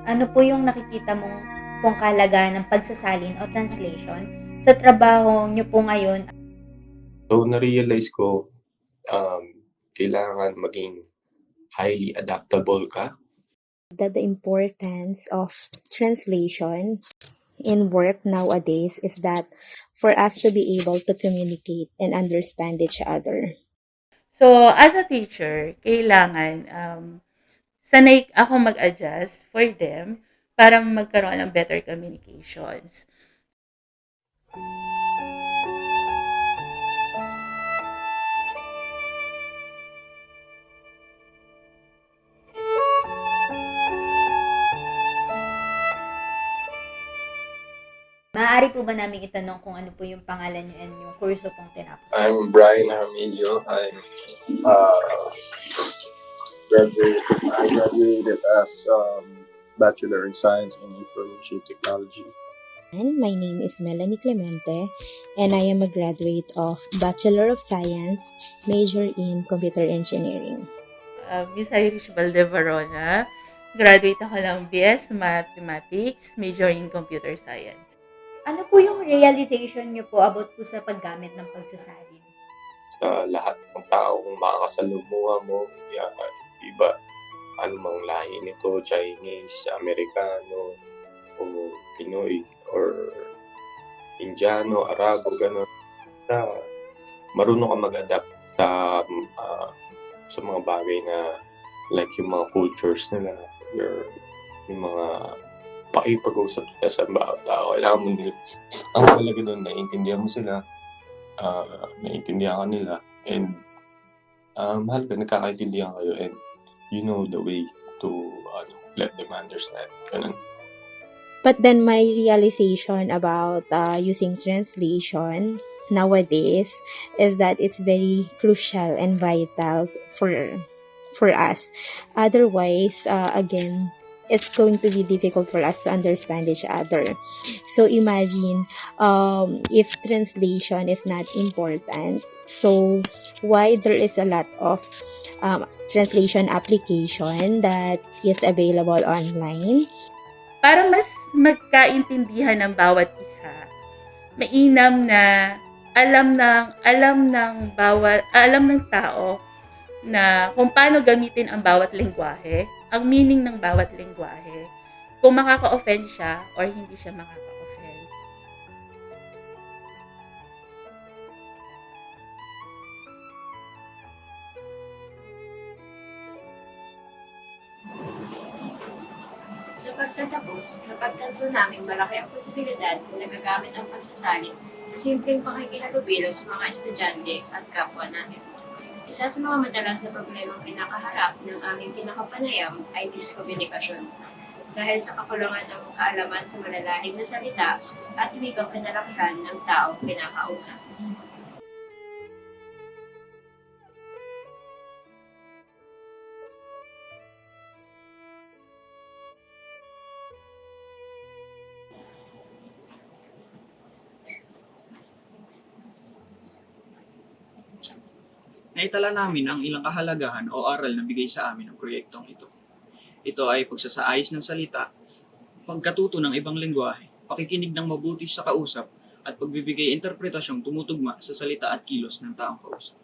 Ano po yung nakikita mong pong kahalagahan ng pagsasalin o translation sa trabaho niyo po ngayon? So, na-realize ko, um, kailangan maging highly adaptable ka. That the importance of translation in work nowadays is that for us to be able to communicate and understand each other. So, as a teacher, kailangan sanay ako mag-adjust for them para magkaroon ng better communications. Maaari po ba namin itanong kung ano po yung pangalan niyo and yung kurso pong tinapos? I'm Brian Armilio. I graduated as Bachelor in Science in Information Technology. And my name is Melanie Clemente, and I am a graduate of Bachelor of Science, major in Computer Engineering. Miss Irish Valdevarona, graduate ako ng BS Mathematics, major in Computer Science. Ano po yung realization niyo po about po sa paggamit ng pagsasalin? Sa lahat ng taong makakasalumuha mo, iba, anumang lahi nito, Chinese, Amerikano, o Pinoy, or Indiano, Arabo, gano'n. Marunong ka mag-adapt sa mga bagay na like yung mga cultures nila, yung mga pakipag-usap ka sa bawat tao. Kailangan mo nila, ang mahalaga doon, naiintindihan mo sila, naiintindihan ka nila, and mahalaga, nagkakaintindihan kayo, and you know the way to let them understand. Ganun. But then my realization about using translation nowadays is that it's very crucial and vital for us. Otherwise, again, it's going to be difficult for us to understand each other. So imagine if translation is not important, so why there is a lot of translation application that is available online. Para mas magkaintindihan ng bawat isa, mainam na alam ng tao na kung paano gamitin ang bawat lengguwahe, ang meaning ng bawat lengguwahe, kung makaka-offend siya or hindi siya makaka-offend. Sa pagtatapos, napagtanto namin malaki ang posibilidad na nagagamit ang pagsasalin sa simpleng pakikihalubilo sa mga estudyante at kapwa natin. Isa sa mga madalas na problemang kinakaharap ng aming kinakapanayam ay diskomunikasyon. Dahil sa kakulangan ng kaalaman sa malalalim na salita at wikang kinalakihan ng taong kinakausap. Naitala namin ang ilang kahalagahan o aral na bigay sa amin ng proyektong ito. Ito ay pagsasaayos ng salita, pagkatuto ng ibang lengguwahe, pakikinig ng mabuti sa kausap, at pagbibigay interpretasyong tumutugma sa salita at kilos ng taong kausap.